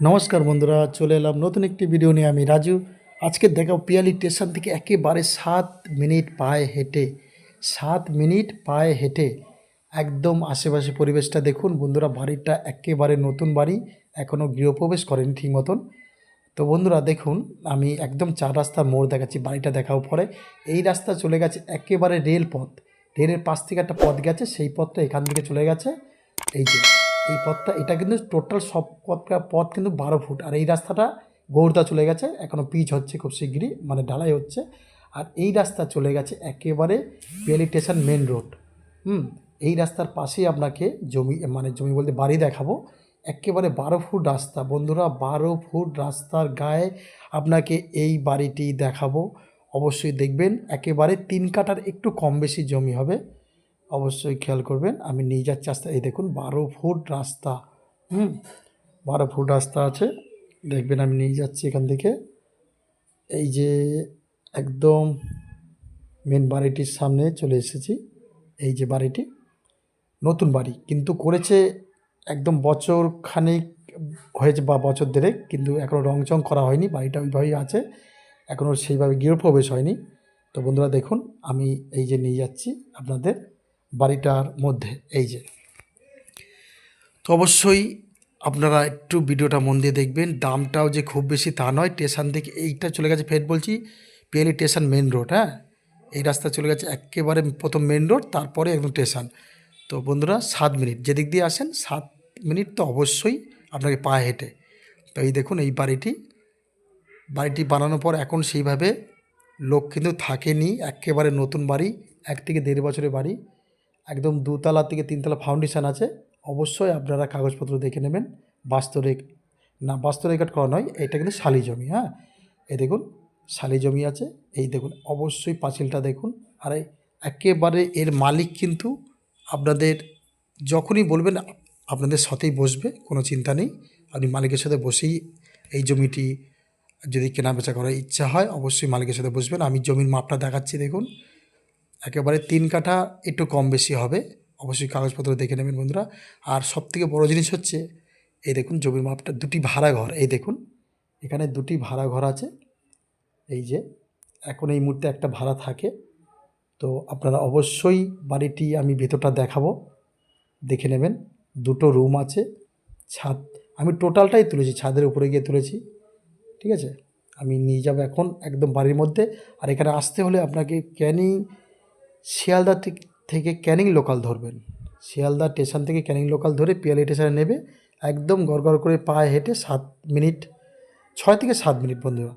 নমস্কার বন্ধুরা, চলে এলাম নতুন একটি ভিডিও নিয়ে। আমি রাজু। আজকে দেখাও পিয়ালি স্টেশন থেকে একেবারে 7 মিনিট পায়ে হেঁটে 7 মিনিট পায়ে হেঁটে একদম আশেপাশে পরিবেশটা দেখুন বন্ধুরা। বাড়িটা একেবারে নতুন বাড়ি, এখনও গৃহপ্রবেশ করেনি ঠিক মতন। তো বন্ধুরা দেখুন, আমি একদম 4 রাস্তার মোড় দেখাচ্ছি, বাড়িটা দেখাও পরে। এই রাস্তা চলে গেছে একেবারে রেলপথ, রেলের পাশ থেকে একটা পথ গেছে, সেই পথটা এখান থেকে চলে গেছে। এই যে এই পথটা, এটা কিন্তু টোটাল সব পথ কিন্তু 12 ফুট। আর এই রাস্তাটা গৌড়দা চলে গেছে, এখনও পিচ হচ্ছে খুব শিগগিরই, মানে ঢালাই হচ্ছে। আর এই রাস্তা চলে গেছে একেবারে পিয়ালি স্টেশন মেন রোড। এই রাস্তার পাশেই আপনাকে জমি, মানে জমি বলতে বাড়ি দেখাবো। একেবারে 12 ফুট রাস্তা বন্ধুরা, 12 ফুট রাস্তার গায়ে আপনাকে এই বাড়িটি দেখাবো। অবশ্যই দেখবেন, একেবারে 3 কাঠার একটু কম বেশি জমি হবে, অবশ্যই খেয়াল করবেন। আমি নিয়ে যাচ্ছি রাস্তা, এই দেখুন 12 ফুট রাস্তা। 12 ফুট রাস্তা আছে, দেখবেন আমি নিয়ে যাচ্ছি এখান থেকে। এই যে একদম মেন বাড়িটির সামনে চলে এসেছি। এই যে বাড়িটি, নতুন বাড়ি কিন্তু করেছে একদম বছর খানিক হয়েছে বা বছর দেড়েক, কিন্তু এখনও রং করা হয়নি, বাড়িটা ওইভাবেই আছে, এখনও সেইভাবে গৃহপ্রবেশ হয়নি। তো বন্ধুরা দেখুন, আমি এই যে নিয়ে যাচ্ছি আপনাদের বাড়িটার মধ্যে। এই যে, তো অবশ্যই আপনারা একটু ভিডিওটা মন দিয়ে দেখবেন। দামটাও যে খুব বেশি তা নয়। স্টেশন থেকে এইটা চলে গেছে, ফের বলছি, পিয়ালি স্টেশন মেন রোড। হ্যাঁ, এই রাস্তা চলে গেছে একেবারে প্রথম মেন রোড, তারপরে একদম স্টেশন। তো বন্ধুরা 7 মিনিট, যেদিক দিয়ে আসেন 7 মিনিট তো অবশ্যই আপনাকে পায়ে হেঁটে। তো এই দেখুন এই বাড়িটি বানানোর পর এখন সেইভাবে লোক কিন্তু থাকেনি, একেবারে নতুন বাড়ি, 1 থেকে 1.5 বছরের বাড়ি। একদম 2তলা থেকে 3তলা ফাউন্ডেশন আছে। অবশ্যই আপনারা কাগজপত্র দেখে নেবেন। বাস্তু রেকর্ড করা নয়, এটা কিন্তু শালি জমি। হ্যাঁ, এই দেখুন শালি জমি আছে। এই দেখুন অবশ্যই পাঁচিলটা দেখুন। আর একেবারে এর মালিক কিন্তু আপনাদের যখনই বলবেন আপনাদের সাথেই বসবে, কোনো চিন্তা নেই। আপনি মালিকের সাথে বসেই এই জমিটি যদি কেনাবেচা করার ইচ্ছা হয়, অবশ্যই মালিকের সাথে বসবেন। আমি জমির মাপটা দেখাচ্ছি, দেখুন একেবারে 3 কাঠা, একটু কম বেশি হবে। অবশ্যই কাগজপত্র দেখে নেবেন বন্ধুরা। আর সবথেকে বড় জিনিস হচ্ছে, এই দেখুন জমির মাপটা, 2টি ভাড়া ঘর। এই দেখুন এখানে 2টি ভাড়া ঘর আছে। এই যে এখন এই মুহূর্তে একটা ভাড়া থাকে। তো আপনারা অবশ্যই বাড়িটি, আমি ভেতরটা দেখাবো, দেখে নেবেন। 2টো রুম আছে, ছাদ, আমি টোটালটাই তুলেছি, ছাদের উপরে গিয়ে তুলেছি। ঠিক আছে, আমি নিয়ে যাব এখন একদম বাড়ির মধ্যে। আর এখানে আসতে হলে আপনাকে শিয়ালদা থেকে ক্যানিং লোকাল ধরবেন। শিয়ালদা স্টেশন থেকে ক্যানিং লোকাল ধরে পিয়ালি স্টেশনে নেবে। একদম গড় করে পায়ে হেঁটে 7 মিনিট, 6 থেকে 7 মিনিট বন্ধুরা।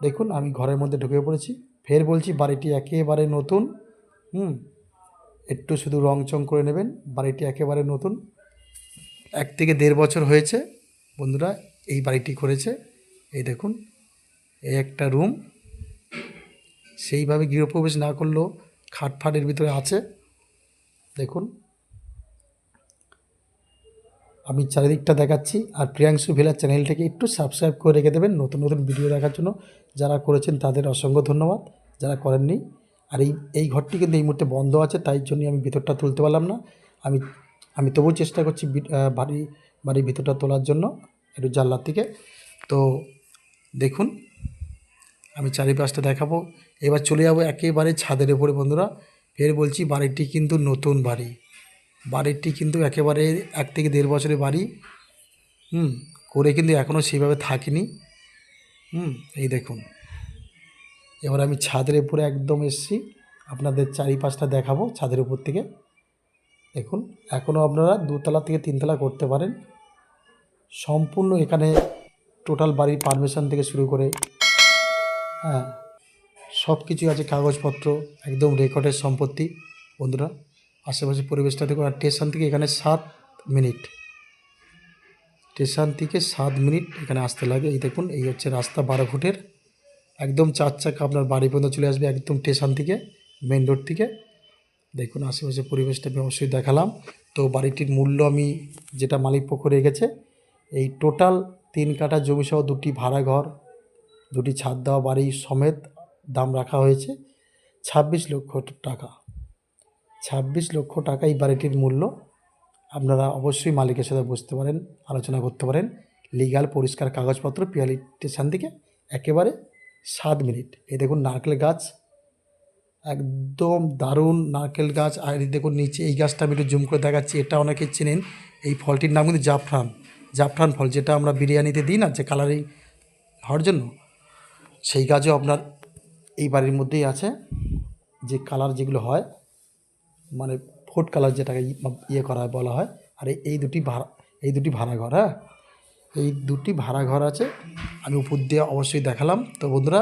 দেখুন আমি ঘরের মধ্যে ঢুকে পড়েছি। ফের বলছি, বাড়িটি একেবারে নতুন। একটু শুধু রং করে নেবেন, বাড়িটি একেবারে নতুন। 1 থেকে 1.5 বছর হয়েছে বন্ধুরা এই বাড়িটি করেছে। এই দেখুন, এই একটা রুম, সেইভাবে গৃহপ্রবেশ না করলেও খাটফাটের ভিতরে আছে। দেখুন আমি চারিদিকটা দেখাচ্ছি। আর প্রিয়াংশু ভিলার চ্যানেলটাকে একটু সাবস্ক্রাইব করে রেখে দেবেন নতুন নতুন ভিডিও দেখার জন্য। যারা করেছেন তাদের অসংখ্য ধন্যবাদ, যারা করেননি। আর এই ঘরটি কিন্তু এই মুহূর্তে বন্ধ আছে, তাই জন্যই আমি ভিতরটা তুলতে পারলাম না। আমি আমি তবুও চেষ্টা করছি বাড়ির ভিতরটা তোলার জন্য, একটু জানলার থেকে। তো দেখুন আমি চারিপাশটা দেখাবো। এবার চলে যাবো একেবারে ছাদের উপরে বন্ধুরা। ফের বলছি, বাড়িটি কিন্তু নতুন বাড়িটি কিন্তু একেবারে 1 থেকে 1.5 বছরের বাড়ি। করে কিন্তু এখনও সেইভাবে থাকিনি। এই দেখুন, এবার আমি ছাদের উপরে একদম এসেছি, আপনাদের চারিপাশটা দেখাবো ছাদের উপর থেকে। দেখুন এখনও আপনারা 2তলা থেকে 3তলা করতে পারেন সম্পূর্ণ। এখানে টোটাল বাড়ির পারমিশন থেকে শুরু করে, হ্যাঁ, সব কিছুই আছে, কাগজপত্র একদম রেকর্ডের সম্পত্তি বন্ধুরা। আশেপাশে পরিবেশটা দেখুন। আর স্টেশন থেকে এখানে 7 মিনিট, স্টেশন থেকে 7 মিনিট এখানে আসতে লাগে। এই দেখুন এই হচ্ছে রাস্তা 12 ফুটের, একদম 4 চাকা আপনার বাড়ি পর্যন্ত চলে আসবে, একদম স্টেশন থেকে, মেন রোড থেকে। দেখুন আশেপাশে পরিবেশটা আমি অবশ্যই দেখালাম। তো বাড়িটির মূল্য আমি যেটা মালিক পক্ষ রেখেছে, এই টোটাল 3 কাঠা জমিসহ 2টি ভাড়া ঘর, 2টি ছাদ দেওয়া বাড়ি সমেত দাম রাখা হয়েছে 26 লক্ষ টাকা। 26 লক্ষ টাকা এই বাড়িটির মূল্য। আপনারা অবশ্যই মালিকের সাথে বসতে পারেন, আলোচনা করতে পারেন, লিগাল পরিষ্কার কাগজপত্র পিয়ালি স্টেশন থেকে একেবারে 7 মিনিট। এই দেখুন নারকেল গাছ, একদম দারুণ নারকেল গাছ। আর এই দেখুন নিচে এই গাছটা আমি একটু জুম করে দেখাচ্ছি, এটা অনেকে চেনেন। এই ফলটির নাম কিন্তু জাফরান, জাফরান ফল, যেটা আমরা বিরিয়ানিতে দিই না, যে কালারিং হওয়ার জন্য, সেই গাছও আপনার এই বাড়ির মধ্যেই আছে। যে কালার যেগুলো হয়, মানে ফুড কালার যেটাকে ইয়ে করা হয় বলা হয়। আর এই দুটি ভাড়া ঘর, হ্যাঁ, এই দুটি ভাড়া ঘর আছে। আমি উপর দিয়ে অবশ্যই দেখালাম। তো বন্ধুরা,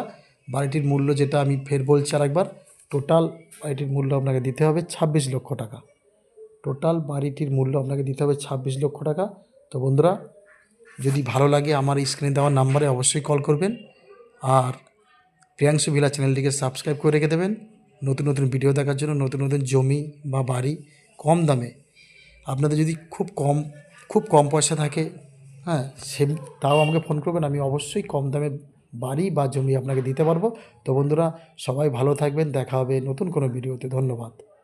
বাড়িটির মূল্য যেটা আমি ফের বলছি আরেকবার, টোটাল বাড়িটির মূল্য আপনাকে দিতে হবে 26 লক্ষ টাকা। টোটাল বাড়িটির মূল্য আপনাকে দিতে হবে 26 লক্ষ টাকা। তো বন্ধুরা, যদি ভালো লাগে আমার স্ক্রিনে দেওয়া নাম্বারে অবশ্যই কল করবেন। আর প্রিয়াংশু ভিলা চ্যানেলটিকে সাবস্ক্রাইব করে রেখে দেবেন নতুন নতুন ভিডিও দেখার জন্য। নতুন নতুন জমি বা বাড়ি কম দামে, আপনাদের যদি খুব কম পয়সা থাকে, হ্যাঁ, তাও আমাকে ফোন করবেন, আমি অবশ্যই কম দামে বাড়ি বা জমি আপনাকে দিতে পারবো। তো বন্ধুরা, সবাই ভালো থাকবেন, দেখা হবে নতুন কোনো ভিডিওতে। ধন্যবাদ।